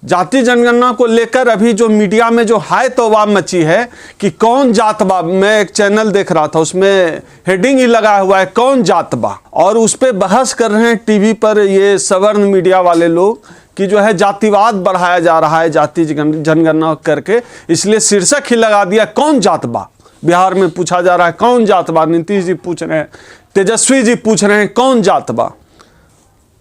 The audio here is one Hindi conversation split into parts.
जाति जनगणना को लेकर अभी जो मीडिया में जो हाय तौबा मची है कि कौन जातबा। मैं एक चैनल देख रहा था, उसमें हेडिंग ही लगा हुआ है कौन जातबा, और उस पर बहस कर रहे हैं टीवी पर ये सवर्ण मीडिया वाले लोग कि जो है जातिवाद बढ़ाया जा रहा है जाति जनगणना करके, इसलिए शीर्षक ही लगा दिया कौन जातबा। बिहार में पूछा जा रहा है कौन जातबा, नीतीश जी पूछ रहे हैं, तेजस्वी जी पूछ रहे हैं कौन जातबा।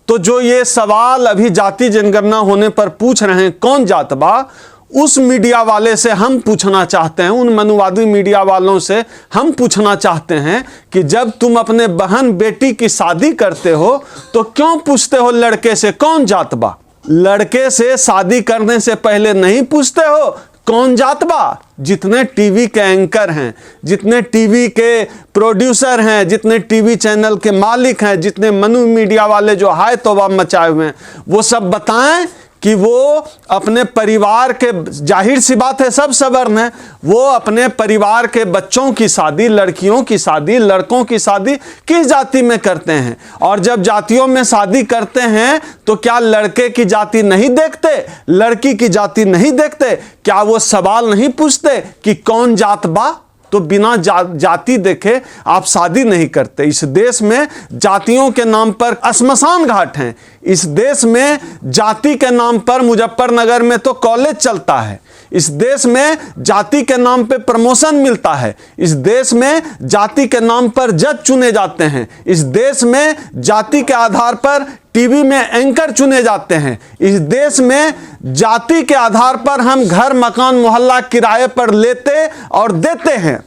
तो जो ये सवाल अभी जाति जनगणना होने पर पूछ रहे हैं कौन जातबा, उस मीडिया वाले से हम पूछना चाहते हैं, उन मनुवादी मीडिया वालों से हम पूछना चाहते हैं कि जब तुम अपने बहन बेटी की शादी करते हो तो क्यों पूछते हो लड़के से कौन जातबा? लड़के से शादी करने से पहले नहीं पूछते हो कौन जातबा? जितने टीवी के एंकर हैं, जितने टीवी के प्रोड्यूसर हैं, जितने टीवी चैनल के मालिक हैं, जितने मनु मीडिया वाले जो हाय तौबा मचाए हुए हैं, वो सब बताएं कि वो अपने परिवार के, जाहिर सी बात है सब सवर्ण है, वो अपने परिवार के बच्चों की शादी, लड़कियों की शादी, लड़कों की शादी किस जाति में करते हैं। और जब जातियों में शादी करते हैं तो क्या लड़के की जाति नहीं देखते, लड़की की जाति नहीं देखते? क्या वो सवाल नहीं पूछते कि कौन जात बा? तो बिना जाति देखे आप शादी नहीं करते। इस देश में जातियों के नाम पर श्मशान घाट हैं। इस देश में जाति के नाम पर मुजफ्फरनगर में तो कॉलेज चलता है। इस देश में जाति के नाम पे प्रमोशन मिलता है। इस देश में जाति के नाम पर जज चुने जाते हैं। इस देश में जाति के आधार पर टीवी में एंकर चुने जाते हैं। इस देश में जाति के आधार पर हम घर, मकान, मोहल्ला किराए पर लेते और देते हैं।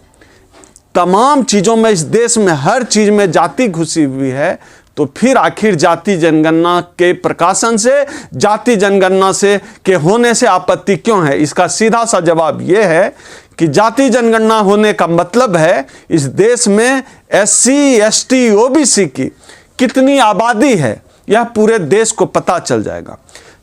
तमाम चीजों में, इस देश में हर चीज में जाति घुसी हुई है। तो फिर आखिर जाति जनगणना के प्रकाशन से, जाति जनगणना से के होने से आपत्ति क्यों है? इसका सीधा सा जवाब यह है कि जाति जनगणना होने का मतलब है इस देश में SC, ST, OBC की कितनी आबादी है यह पूरे देश को पता चल जाएगा।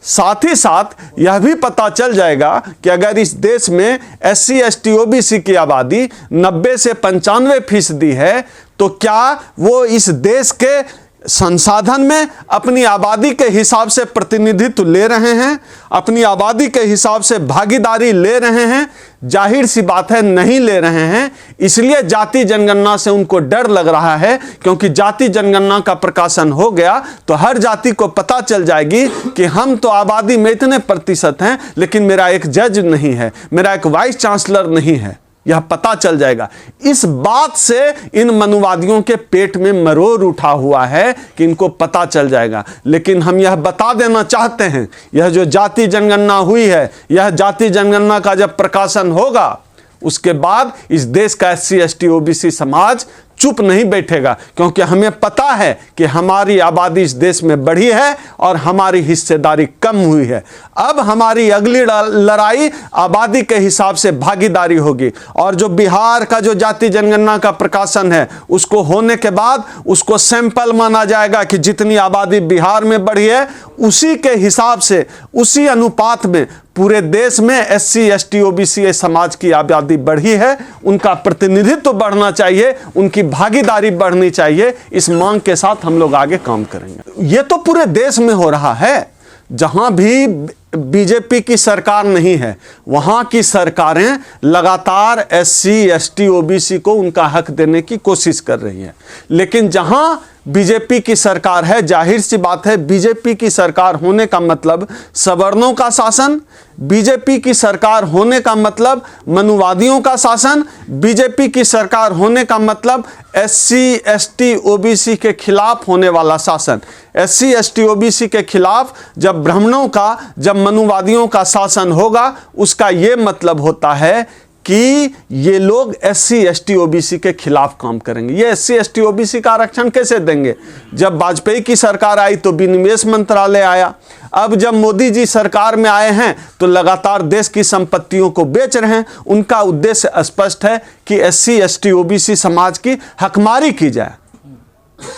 साथ ही साथ यह भी पता चल जाएगा कि अगर इस देश में SC, ST, OBC की आबादी 90 से 95% है तो क्या वो इस देश के संसाधन में अपनी आबादी के हिसाब से प्रतिनिधित्व ले रहे हैं, अपनी आबादी के हिसाब से भागीदारी ले रहे हैं? जाहिर सी बात है नहीं ले रहे हैं। इसलिए जाति जनगणना से उनको डर लग रहा है, क्योंकि जाति जनगणना का प्रकाशन हो गया तो हर जाति को पता चल जाएगी कि हम तो आबादी में इतने प्रतिशत हैं, लेकिन मेरा एक जज नहीं है, मेरा एक वाइस चांसलर नहीं है। यह पता चल जाएगा। इस बात से इन मनुवादियों के पेट में मरोड़ उठा हुआ है कि इनको पता चल जाएगा। लेकिन हम यह बता देना चाहते हैं, यह जो जाति जनगणना हुई है, यह जाति जनगणना का जब प्रकाशन होगा उसके बाद इस देश का SC, ST, OBC समाज चुप नहीं बैठेगा, क्योंकि हमें पता है कि हमारी आबादी इस देश में बढ़ी है और हमारी हिस्सेदारी कम हुई है। अब हमारी अगली लड़ाई आबादी के हिसाब से भागीदारी होगी। और जो बिहार का जो जाति जनगणना का प्रकाशन है उसको होने के बाद उसको सैंपल माना जाएगा कि जितनी आबादी बिहार में बढ़ी है उसी के हिसाब से, उसी अनुपात में पूरे देश में SC, ST, OBC समाज की आबादी बढ़ी है, उनका प्रतिनिधित्व बढ़ना चाहिए, उनकी भागीदारी बढ़नी चाहिए। इस मांग के साथ हम लोग आगे काम करेंगे। ये तो पूरे देश में हो रहा है। जहां भी बीजेपी की सरकार नहीं है वहां की सरकारें लगातार SC, ST, OBC को उनका हक देने की कोशिश कर रही है। लेकिन जहां बीजेपी की सरकार है, जाहिर सी बात है बीजेपी की सरकार होने का मतलब सवर्णों का शासन, बीजेपी की सरकार होने का मतलब मनुवादियों का शासन, बीजेपी की सरकार होने का मतलब SC, ST, OBC के खिलाफ होने वाला शासन। SC, ST, OBC के खिलाफ जब ब्राह्मणों का, जब मनुवादियों का शासन होगा, उसका यह मतलब होता है कि ये लोग SC, ST, OBC के खिलाफ काम करेंगे। ये SC, ST, OBC का आरक्षण कैसे देंगे? जब वाजपेयी की सरकार आई तो विनिवेश मंत्रालय आया। अब जब मोदी जी सरकार में आए हैं तो लगातार देश की संपत्तियों को बेच रहे हैं। उनका उद्देश्य स्पष्ट है कि SC, ST, OBC समाज की हकमारी की जाए।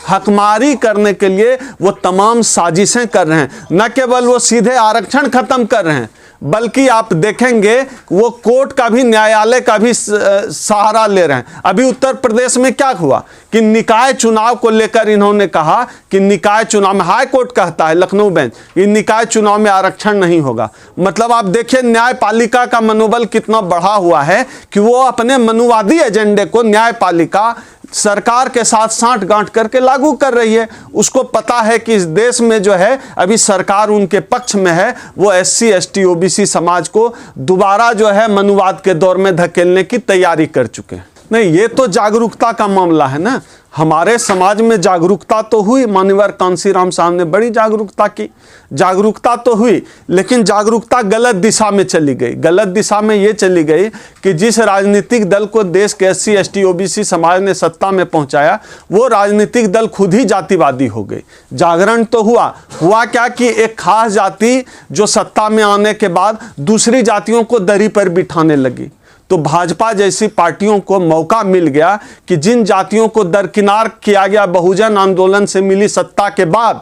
हकमारी करने के लिए वो तमाम साजिशें कर रहे हैं। न केवल वो सीधे आरक्षण खत्म कर रहे हैं बल्कि आप देखेंगे वो कोर्ट का भी, न्यायालय का भी सहारा ले रहे हैं। अभी उत्तर प्रदेश में क्या हुआ कि निकाय चुनाव को लेकर इन्होंने कहा कि निकाय चुनाव में, हाई कोर्ट कहता है लखनऊ बेंच, कि निकाय चुनाव में आरक्षण नहीं होगा। मतलब आप देखिए न्यायपालिका का मनोबल कितना बढ़ा हुआ है कि वो अपने मनुवादी एजेंडे को न्यायपालिका सरकार के साथ साठ गांठ करके लागू कर रही है। उसको पता है कि इस देश में जो है अभी सरकार उनके पक्ष में है, वो SC ST OBC समाज को दोबारा जो है मनुवाद के दौर में धकेलने की तैयारी कर चुके हैं। नहीं, ये तो जागरूकता का मामला है ना। हमारे समाज में जागरूकता तो हुई, मान्यवर कांसीराम साहब ने बड़ी जागरूकता तो हुई, लेकिन जागरूकता गलत दिशा में चली गई। गलत दिशा में ये चली गई कि जिस राजनीतिक दल को देश के SC ST OBC समाज ने सत्ता में पहुंचाया, वो राजनीतिक दल खुद ही जातिवादी हो गई। जागरण तो हुआ क्या कि एक खास जाति जो सत्ता में आने के बाद दूसरी जातियों को दरी पर बिठाने लगी। तो भाजपा जैसी पार्टियों को मौका मिल गया कि जिन जातियों को दरकिनार किया गया बहुजन आंदोलन से मिली सत्ता के बाद,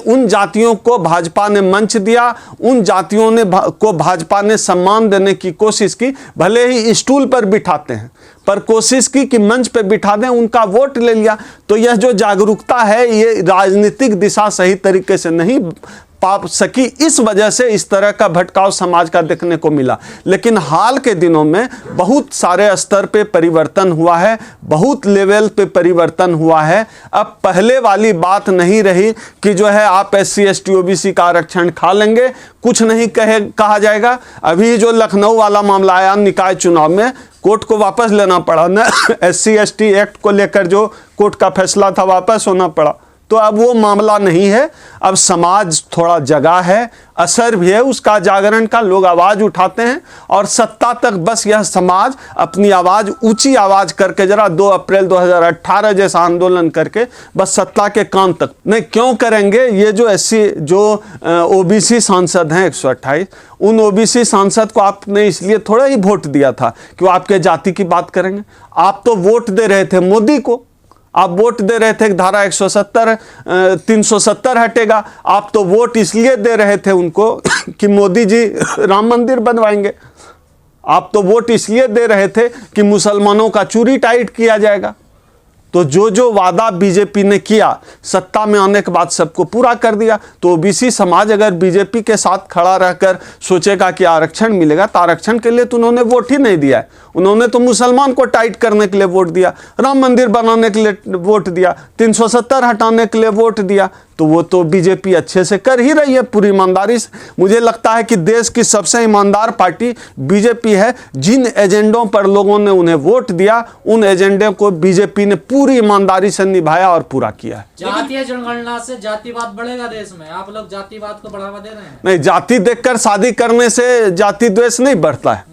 उन जातियों को भाजपा ने मंच दिया, उन जातियों को भाजपा ने सम्मान देने की कोशिश की। भले ही स्टूल पर बिठाते हैं, पर कोशिश की कि मंच पर बिठा दें, उनका वोट ले लिया। तो यह जो जागरूकता है, ये राजनीतिक दिशा सही तरीके से नहीं पा सकी, इस वजह से इस तरह का भटकाव समाज का देखने को मिला। लेकिन हाल के दिनों में बहुत सारे स्तर पे परिवर्तन हुआ है, बहुत लेवल पे परिवर्तन हुआ है। अब पहले वाली बात नहीं रही कि जो है आप SC ST OBC का आरक्षण खा लेंगे, कुछ नहीं कहा जाएगा। अभी जो लखनऊ वाला मामला आया निकाय चुनाव में, कोर्ट को वापस लेना पड़ा ना, SC ST एक्ट को लेकर जो कोर्ट का फैसला था वापस होना पड़ा। तो अब वो मामला नहीं है, अब समाज थोड़ा जगा है, असर भी है उसका, जागरण का, लोग आवाज़ उठाते हैं और सत्ता तक बस यह समाज अपनी आवाज़ ऊंची आवाज़ करके जरा 2 अप्रैल 2018 जैसा आंदोलन करके बस सत्ता के कान तक नहीं क्यों करेंगे। ये जो OBC सांसद हैं 128, उन OBC सांसद को आपने इसलिए थोड़ा ही वोट दिया था कि वो आपके जाति की बात करेंगे। आप तो वोट दे रहे थे मोदी को, आप वोट दे रहे थे धारा 170 370 हटेगा। आप तो वोट इसलिए दे रहे थे उनको कि मोदी जी राम मंदिर बनवाएंगे। आप तो वोट इसलिए दे रहे थे कि मुसलमानों का चूरी टाइट किया जाएगा। तो जो वादा बीजेपी ने किया सत्ता में आने के बाद सबको पूरा कर दिया। तो OBC समाज अगर बीजेपी के साथ खड़ा रहकर सोचेगा कि आरक्षण मिलेगा, तो आरक्षण के लिए तो उन्होंने वोट ही नहीं दिया है। उन्होंने तो मुसलमान को टाइट करने के लिए वोट दिया, राम मंदिर बनाने के लिए वोट दिया, 370 हटाने के लिए वोट दिया। तो वो तो बीजेपी अच्छे से कर ही रही है पूरी ईमानदारी से। मुझे लगता है कि देश की सबसे ईमानदार पार्टी बीजेपी है। जिन एजेंडों पर लोगों ने उन्हें वोट दिया, उन एजेंडे को बीजेपी ने पूरी ईमानदारी से निभाया और पूरा किया है। जातीय जनगणना से जातिवाद बढ़ेगा देश में, आप लोग जातिवाद को बढ़ावा दे रहे हैं। नहीं, जाति देखकर शादी करने से जाति द्वेष नहीं बढ़ता है।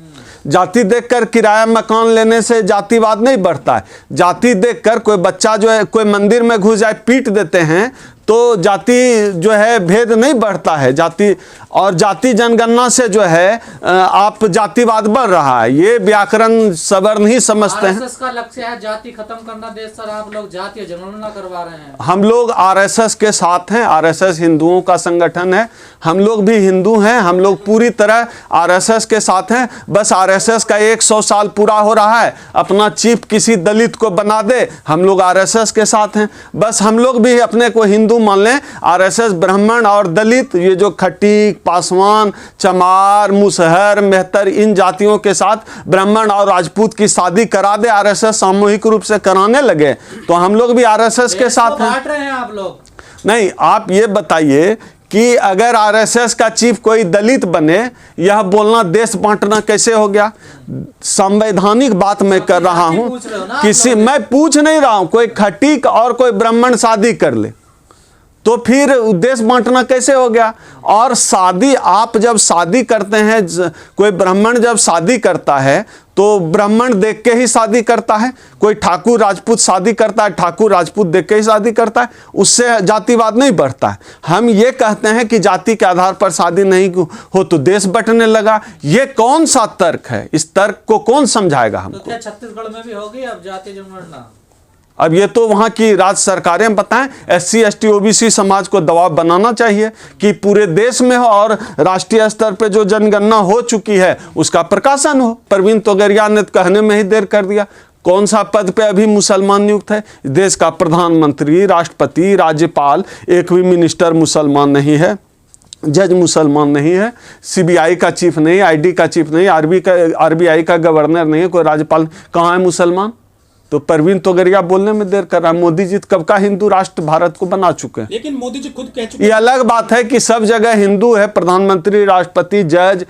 जाति देखकर किराया मकान लेने से जातिवाद नहीं बढ़ता है। जाति देखकर कोई बच्चा जो है कोई मंदिर में घुस जाए पीट देते हैं तो जाति जो है भेद नहीं बढ़ता है। जाति और जाति जनगणना से जो है आप जातिवाद बढ़ रहा है, ये व्याकरण सबर नहीं समझते हैं। RSS का लक्ष्य है जाति खत्म करना देश सर, आप लोग जातीय जनगणना करवा रहे हैं। हम लोग RSS के साथ हैं। RSS हिंदुओं का संगठन है, हम लोग भी हिंदू हैं, हम लोग पूरी तरह RSS के साथ हैं। बस RSS का 100 साल पूरा हो रहा है, अपना चीफ किसी दलित को बना दे, हम लोग RSS के साथ हैं। बस हम लोग भी अपने को हिंदू मान लें। RSS ब्राह्मण और दलित, ये जो खटीक, पासवान, चमार, मुसहर, मेहतर, इन जातियों के साथ ब्राह्मण और राजपूत की शादी करा दे, RSS सामूहिक रूप से कराने लगे, तो हम लोग भी RSS के साथ हैं। बांट रहे हैं आप लोग। नहीं, आप ये बताइए कि अगर RSS का चीफ कोई दलित बने, यह बोलना देश बांटना कैसे हो गया? संवैधानिक बात मैं कर रहा हूं, मैं पूछ नहीं रहा हूं। कोई खटीक और कोई ब्राह्मण शादी कर ले तो फिर देश बांटना कैसे हो गया? और शादी, आप जब शादी करते हैं, कोई ब्राह्मण जब शादी करता है तो ब्राह्मण देख के ही शादी करता है। कोई ठाकुर राजपूत शादी करता है, ठाकुर राजपूत देख के ही शादी करता है, उससे जातिवाद नहीं बढ़ता है। हम ये कहते हैं कि जाति के आधार पर शादी नहीं हो तो देश बंटने लगा। ये कौन सा तर्क है? इस तर्क को कौन समझाएगा हमको? तो क्या छत्तीसगढ़ में भी होगी अब जातीय जनगणना? अब ये तो वहाँ की राज्य सरकारें बताएं, SC ST OBC समाज को दबाव बनाना चाहिए कि पूरे देश में हो और राष्ट्रीय स्तर पे जो जनगणना हो चुकी है उसका प्रकाशन हो। प्रवीण तोगड़िया ने कहने में ही देर कर दिया। कौन सा पद पे अभी मुसलमान नियुक्त है? देश का प्रधानमंत्री, राष्ट्रपति, राज्यपाल, एक भी मिनिस्टर मुसलमान नहीं है, जज मुसलमान नहीं है, CBI का चीफ नहीं, ID का चीफ नहीं, RBI का गवर्नर नहीं है, कोई राज्यपाल, कहाँ है मुसलमान? तो प्रवीण तोगड़िया बोलने में देर कर रहा है। मोदी जी कब का हिंदू राष्ट्र भारत को बना चुके हैं। लेकिन मोदी जी खुद कह चुके ये अलग बात है कि सब जगह हिंदू है, प्रधानमंत्री, राष्ट्रपति, जज,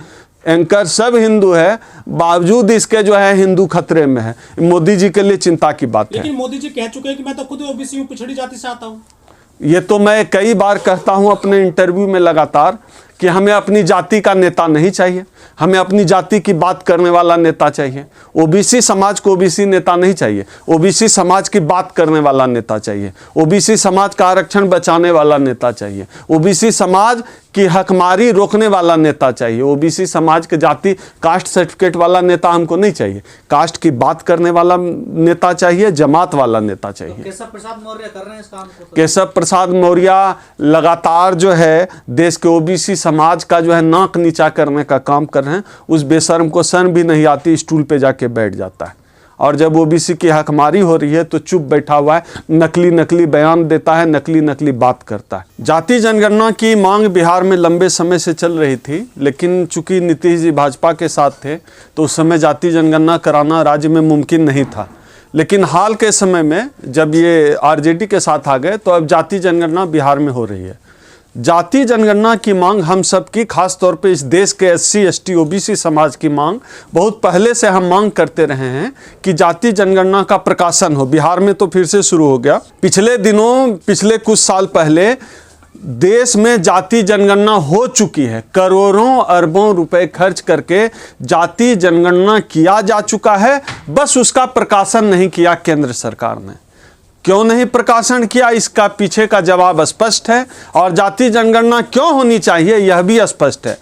एंकर सब हिंदू है, बावजूद इसके जो है हिंदू खतरे में है। मोदी जी के लिए चिंता की बात है। लेकिन मोदी जी कह चुके हैं कि मैं तो खुद OBC हूं, पिछड़ी जाति से आता हूं। ये तो मैं कई बार कहता हूं अपने इंटरव्यू में लगातार कि हमें अपनी जाति का नेता नहीं चाहिए, हमें अपनी जाति की बात करने वाला नेता चाहिए। OBC समाज को OBC नेता नहीं चाहिए, OBC समाज की बात करने वाला नेता चाहिए, OBC समाज का आरक्षण बचाने वाला नेता चाहिए, OBC समाज की हकमारी रोकने वाला नेता चाहिए, OBC समाज के जाति कास्ट सर्टिफिकेट वाला नेता हमको नहीं चाहिए। कास्ट की बात करने वाला नेता चाहिए, जमात वाला नेता चाहिए। केशव प्रसाद मौर्य कर रहे हैं इस काम को। केशव प्रसाद मौर्य लगातार जो है देश के OBC समाज का जो है नाक नीचा करने का काम कर रहे हैं। उस बेशर्म को शर्म भी नहीं आती, स्टूल पे जाके बैठ जाता है, और जब OBC की हकमारी हो रही है तो चुप बैठा हुआ है, नकली नकली बयान देता है, नकली नकली बात करता है। जाति जनगणना की मांग बिहार में लंबे समय से चल रही थी, लेकिन चूंकि नीतीश जी भाजपा के साथ थे तो उस समय जाति जनगणना कराना राज्य में मुमकिन नहीं था। लेकिन हाल के समय में जब ये RJD के साथ आ गए तो अब जाति जनगणना बिहार में हो रही है। जाति जनगणना की मांग हम सब की, खास तौर पे इस देश के SC ST OBC समाज की मांग बहुत पहले से हम मांग करते रहे हैं कि जाति जनगणना का प्रकाशन हो। बिहार में तो फिर से शुरू हो गया। पिछले दिनों, पिछले कुछ साल पहले देश में जाति जनगणना हो चुकी है। करोड़ों अरबों रुपए खर्च करके जाति जनगणना किया जा चुका है, बस उसका प्रकाशन नहीं किया केंद्र सरकार ने। क्यों नहीं प्रकाशन किया, इसका पीछे का जवाब स्पष्ट है, और जाति जनगणना क्यों होनी चाहिए यह भी स्पष्ट है।